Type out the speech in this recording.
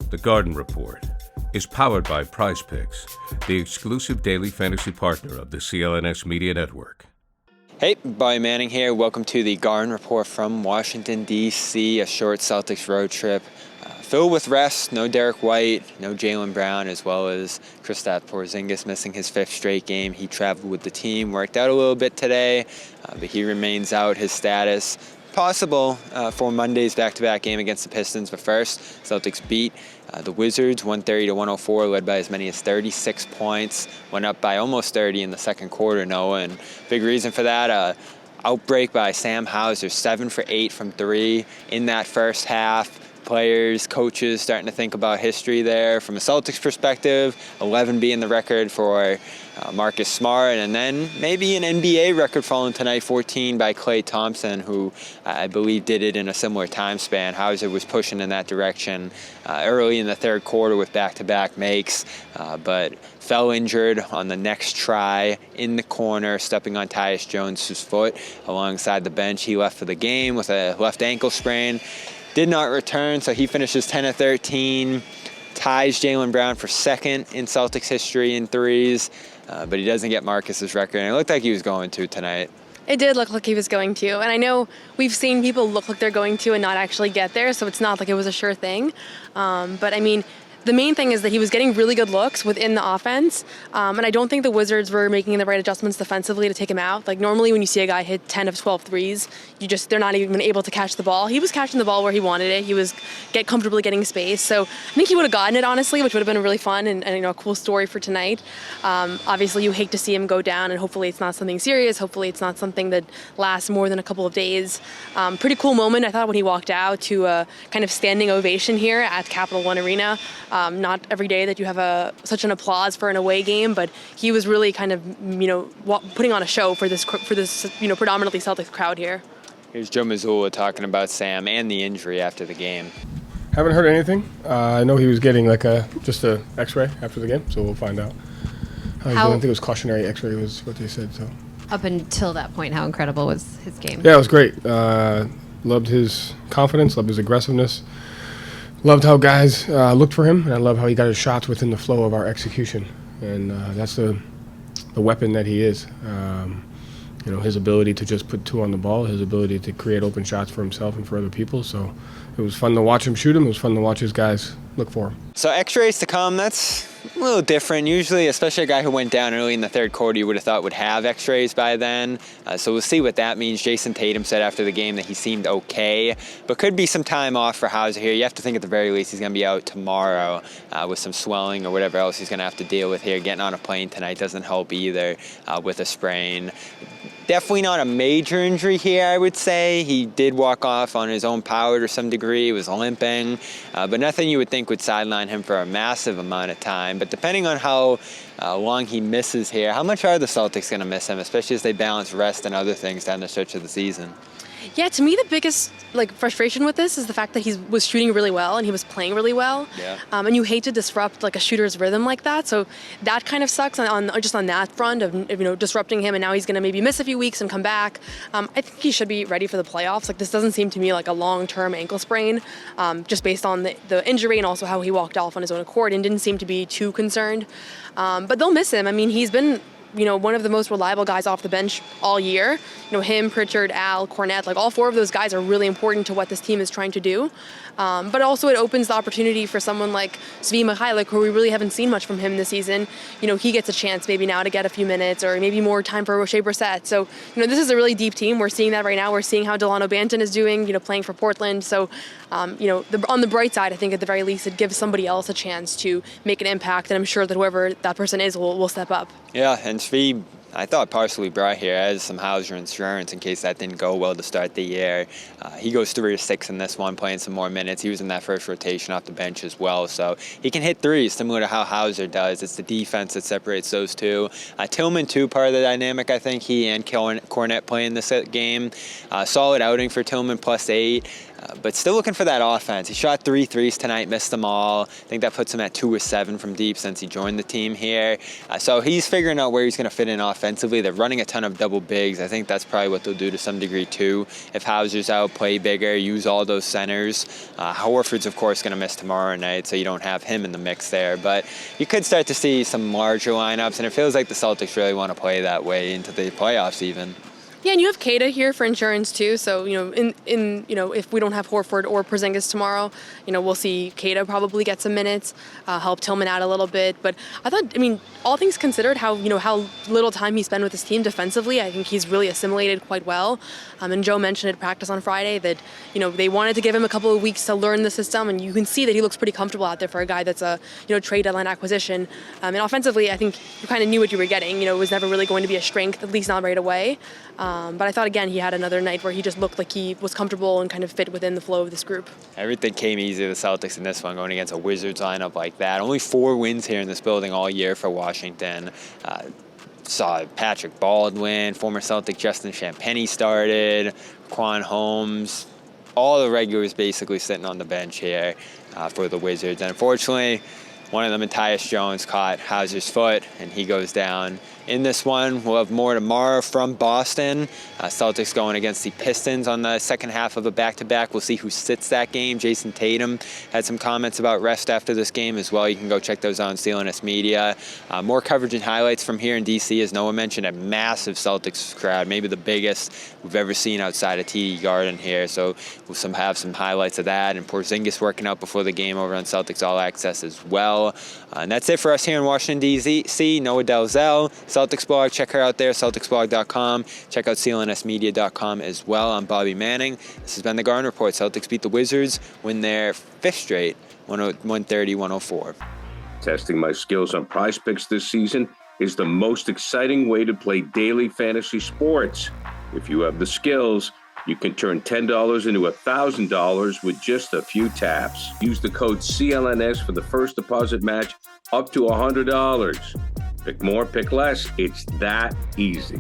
The Garden Report is powered by Prize Picks, the exclusive daily fantasy partner of the CLNS Media Network. Hey, Bobby Manning here. Welcome to the Garden Report from Washington, D.C., a short Celtics road trip filled with rest. No Derek White, no Jaylen Brown, as well as Kristaps Porzingis missing his fifth straight game. He traveled with the team, worked out a little bit today, but he remains out. His status possible for Monday's back-to-back game against the Pistons. But first, Celtics beat the Wizards 130-104, led by as many as 36 points. Went up by almost 30 in the second quarter, Noah. And big reason for that, outbreak by Sam Hauser, 7 for 8 from 3 in that first half. Players, coaches starting to think about history there. From a Celtics perspective, 11 being the record for Marcus Smart, and then maybe an NBA record falling tonight, 14 by Klay Thompson, who I believe did it in a similar time span. Hauser was pushing in that direction early in the third quarter with back-to-back makes, but fell injured on the next try in the corner, stepping on Tyus Jones' foot alongside the bench. He left for the game with a left ankle sprain. Did not return, so he finishes 10 of 13, ties Jaylen Brown for second in Celtics history in threes, but he doesn't get Marcus's record, and it looked like he was going to tonight. It did look like he was going to, and I know we've seen people look like they're going to and not actually get there, so it's not like it was a sure thing. But I mean, the main thing is that he was getting really good looks within the offense, and I don't think the Wizards were making the right adjustments defensively to take him out. Like, normally when you see a guy hit 10 of 12 threes, they're not even able to catch the ball. He was catching the ball where he wanted it. He was comfortably getting space. So I think he would have gotten it, honestly, which would have been really fun and a cool story for tonight. Obviously, you hate to see him go down, and hopefully it's not something serious. Hopefully it's not something that lasts more than a couple of days. Pretty cool moment, I thought, when he walked out to a kind of standing ovation here at Capital One Arena. Not every day that you have such an applause for an away game, but he was really kind of, putting on a show for this predominantly Celtics crowd here. Here's Joe Mazzulla talking about Sam and the injury after the game. Haven't heard anything. I know he was getting just a X-ray after the game, so we'll find out. I think it was cautionary X-ray was what they said. So up until that point, how incredible was his game? Yeah, it was great. Loved his confidence, loved his aggressiveness. Loved how guys looked for him, and I love how he got his shots within the flow of our execution. And that's the weapon that he is. His ability to just put two on the ball, his ability to create open shots for himself and for other people. So it was fun to watch him shoot him. It was fun to watch his guys look for him. So X-rays to come, that's a little different. Usually, especially a guy who went down early in the third quarter, you would have thought would have X-rays by then. So we'll see what that means. Jason Tatum said after the game that he seemed okay, but could be some time off for Hauser here. You have to think at the very least he's going to be out tomorrow with some swelling or whatever else he's going to have to deal with here. Getting on a plane tonight doesn't help either with a sprain. Definitely not a major injury here, I would say. He did walk off on his own power to some degree. He was limping, but nothing you would think would sideline him for a massive amount of time. But depending on how long he misses here, how much are the Celtics going to miss him, especially as they balance rest and other things down the stretch of the season? Yeah, to me, the biggest frustration with this is the fact that he was shooting really well and he was playing really well. Yeah. And you hate to disrupt a shooter's rhythm like that. So that kind of sucks on that front of disrupting him, and now he's going to maybe miss a few weeks and come back. I think he should be ready for the playoffs. This doesn't seem to me like a long-term ankle sprain, just based on the injury and also how he walked off on his own accord and didn't seem to be too concerned. But they'll miss him. I mean, he's been one of the most reliable guys off the bench all year. Him, Pritchard, Al, Cornette, all four of those guys are really important to what this team is trying to do. But also it opens the opportunity for someone like Svi Mikhailuk, who we really haven't seen much from him this season. He gets a chance maybe now to get a few minutes or maybe more time for Roche Brissett. So, this is a really deep team. We're seeing that right now. We're seeing how Delano Banton is doing, playing for Portland. So, on the bright side, I think at the very least it gives somebody else a chance to make an impact, and I'm sure that whoever that person is will step up. Yeah, and Svi, I thought partially brought here as some Hauser insurance in case that didn't go well to start the year. He goes 3 of 6 in this one, playing some more minutes. He was in that first rotation off the bench as well, so he can hit threes similar to how Hauser does. It's the defense that separates those two. Tillman, too, part of the dynamic. I think he and Cornette playing this game. Solid outing for Tillman, +8. but still looking for that offense. He shot 3 threes tonight, missed them all. I think that puts him at 2 or 7 from deep since he joined the team here. So he's figuring out where he's going to fit in offensively. They're running a ton of double bigs. I think that's probably what they'll do to some degree too. If Hauser's out, play bigger, use all those centers. Horford's, of course, going to miss tomorrow night, so you don't have him in the mix there. But you could start to see some larger lineups, and it feels like the Celtics really want to play that way into the playoffs even. Yeah, and you have Kata here for insurance too. So if we don't have Horford or Porzingis tomorrow, we'll see Kata probably get some minutes, help Tillman out a little bit. But I thought, all things considered, how little time he spent with his team defensively, I think he's really assimilated quite well. And Joe mentioned at practice on Friday that they wanted to give him a couple of weeks to learn the system, and you can see that he looks pretty comfortable out there for a guy that's a trade deadline acquisition. And offensively, I think you kind of knew what you were getting. It was never really going to be a strength, at least not right away. But I thought, again, he had another night where he just looked like he was comfortable and kind of fit within the flow of this group. Everything came easy to the Celtics in this one, going against a Wizards lineup like that. Only 4 wins here in this building all year for Washington. Saw Patrick Baldwin, former Celtic Justin Champagnie started, Quan Holmes, all the regulars basically sitting on the bench here for the Wizards. And unfortunately, one of them, Tyus Jones, caught Hauser's foot, and he goes down. In this one, we'll have more tomorrow from Boston. Celtics going against the Pistons on the second half of a back-to-back. We'll see who sits that game. Jason Tatum had some comments about rest after this game as well. You can go check those out on CLNS Media. More coverage and highlights from here in D.C. As Noah mentioned, a massive Celtics crowd, maybe the biggest we've ever seen outside of TD Garden here. So we'll have some highlights of that. And Porzingis working out before the game over on Celtics All Access as well. And that's it for us here in Washington, D.C. Noah Dalzell, Celtics blog. Check her out there, CelticsBlog.com. Check out CLNSmedia.com as well. I'm Bobby Manning. This has been the Garden Report. Celtics beat the Wizards, win their 5th straight, 130-104. Testing my skills on Prize Picks this season is the most exciting way to play daily fantasy sports. If you have the skills, you can turn $10 into $1,000 with just a few taps. Use the code CLNS for the first deposit match up to $100. Pick more, pick less. It's that easy.